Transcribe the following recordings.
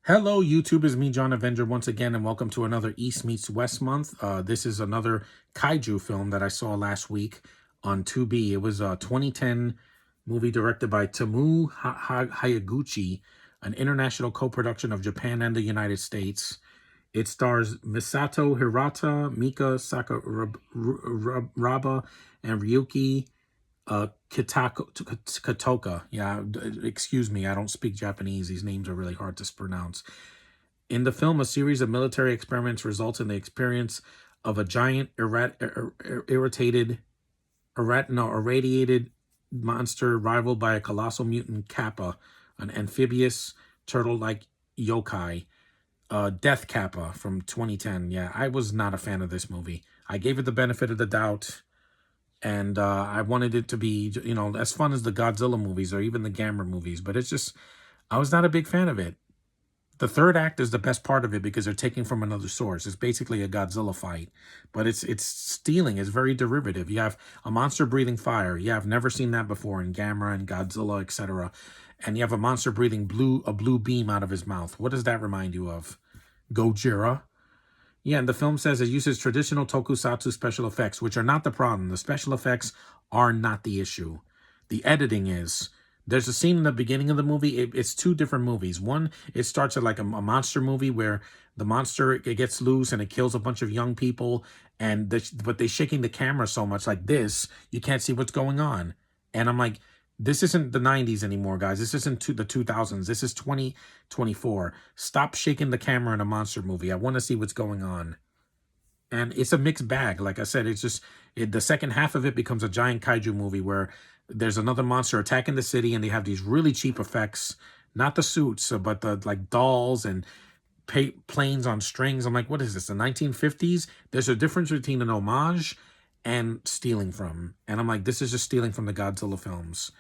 Hello, YouTube. Is me, John Avenger, once again, and welcome to another East Meets West month. This is another kaiju film that I saw last week on 2B. It was a 2010 movie directed by Hayaguchi, an international co-production of Japan and the United States. It stars Misato Hirata, Mika Sakuraba, and Ryuki Katoka. Yeah, excuse me, I don't speak Japanese. These names are really hard to pronounce. In the film, a series of military experiments results in the experience of a giant irradiated monster rivaled by a colossal mutant Kappa, an amphibious turtle-like yokai. Death Kappa from 2010. Yeah, I was not a fan of this movie. I gave it the benefit of the doubt, and I wanted it to be, as fun as the Godzilla movies or even the Gamera movies, but it's just, I was not a big fan of it. The third act is the best part of it because they're taking from another source. It's basically a Godzilla fight, but it's stealing. It's very derivative. You have a monster breathing fire. Yeah, I've never seen that before in Gamera and Godzilla, etc. And you have a monster breathing a blue beam out of his mouth. What does that remind you of? Gojira? Yeah, and the film says it uses traditional tokusatsu special effects, which are not the problem. The special effects are not the issue. The editing is. There's a scene in the beginning of the movie. It's two different movies. One, it starts at like a monster movie where the monster, it gets loose and it kills a bunch of young people. But they're shaking the camera so much like this, you can't see what's going on. And I'm like, this isn't the 90s anymore, guys. This isn't the 2000s. This is 2024. Stop shaking the camera in a monster movie. I want to see what's going on. And it's a mixed bag. Like I said, it's just the second half of it becomes a giant kaiju movie where there's another monster attacking the city and they have these really cheap effects, not the suits, but the like dolls and planes on strings. I'm like, what is this, the 1950s? There's a difference between an homage and stealing from. And I'm like, this is just stealing from the Godzilla films.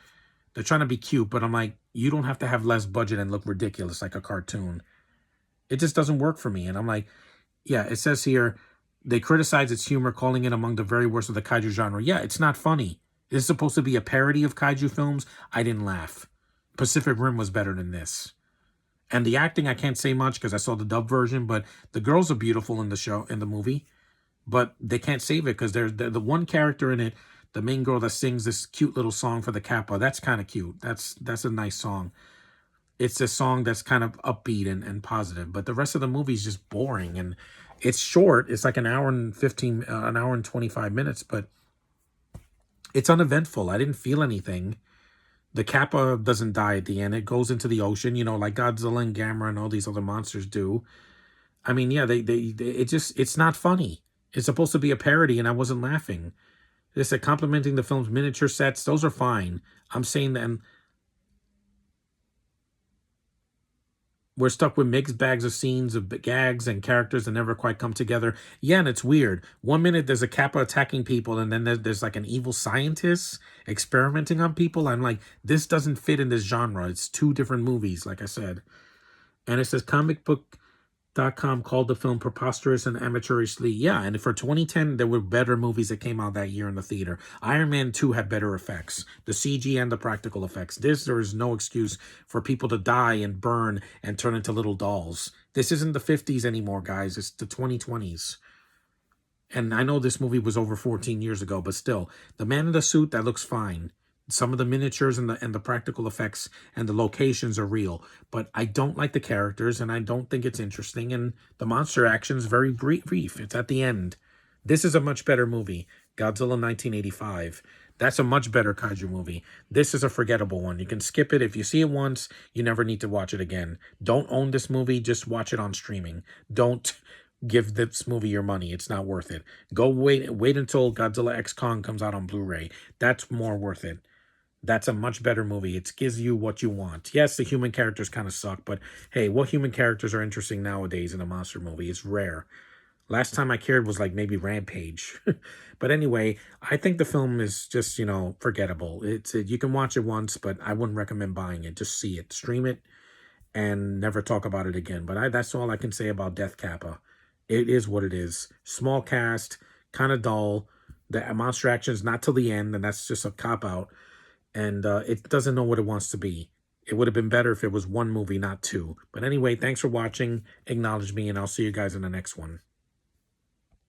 They're trying to be cute, but I'm like, you don't have to have less budget and look ridiculous like a cartoon. It just doesn't work for me. And I'm like, yeah, it says here, they criticize its humor, calling it among the very worst of the kaiju genre. Yeah, it's not funny. This is supposed to be a parody of kaiju films. I didn't laugh. Pacific Rim was better than this. And the acting, I can't say much because I saw the dub version, but the girls are beautiful in the movie. But they can't save it because they're the one character in it, the main girl that sings this cute little song for the Kappa. That's kind of cute. That's a nice song. It's a song that's kind of upbeat and positive. But the rest of the movie is just boring. And it's short. It's like an hour and 25 minutes, but it's uneventful. I didn't feel anything. The Kappa doesn't die at the end. It goes into the ocean, like Godzilla and Gamera and all these other monsters do. I mean, yeah, it's not funny. It's supposed to be a parody, and I wasn't laughing. They said complimenting the film's miniature sets, those are fine. I'm saying that we're stuck with mixed bags of scenes of gags and characters that never quite come together. Yeah, and it's weird. 1 minute there's a Kappa attacking people, and then there's like an evil scientist experimenting on people. I'm like, this doesn't fit in this genre. It's two different movies, like I said. And it says comicbook.com called the film preposterous and amateurishly. Yeah, and for 2010, there were better movies that came out that year in the theater. Iron Man 2 had better effects, the CG and the practical effects. There is no excuse for people to die and burn and turn into little dolls. This isn't the 50s anymore, guys. It's the 2020s. And I know this movie was over 14 years ago, but still, the man in the suit, that looks fine. Some of the miniatures and the practical effects and the locations are real, but I don't like the characters and I don't think it's interesting. And the monster action is very brief. It's at the end. This is a much better movie. Godzilla 1985. That's a much better kaiju movie. This is a forgettable one. You can skip it. If you see it once, you never need to watch it again. Don't own this movie. Just watch it on streaming. Don't give this movie your money. It's not worth it. Go wait until Godzilla X Kong comes out on Blu-ray. That's more worth it. That's a much better movie. It gives you what you want. Yes, the human characters kind of suck, but hey, what human characters are interesting nowadays in a monster movie? It's rare. Last time I cared was like maybe Rampage. But anyway, I think the film is just, forgettable. You can watch it once, but I wouldn't recommend buying it. Just see it, stream it, and never talk about it again. But that's all I can say about Death Kappa. It is what it is. Small cast, kind of dull. The monster action is not till the end, and that's just a cop-out. And it doesn't know what it wants to be. It would have been better if it was one movie, not two. But anyway, thanks for watching. Acknowledge me, and I'll see you guys in the next one.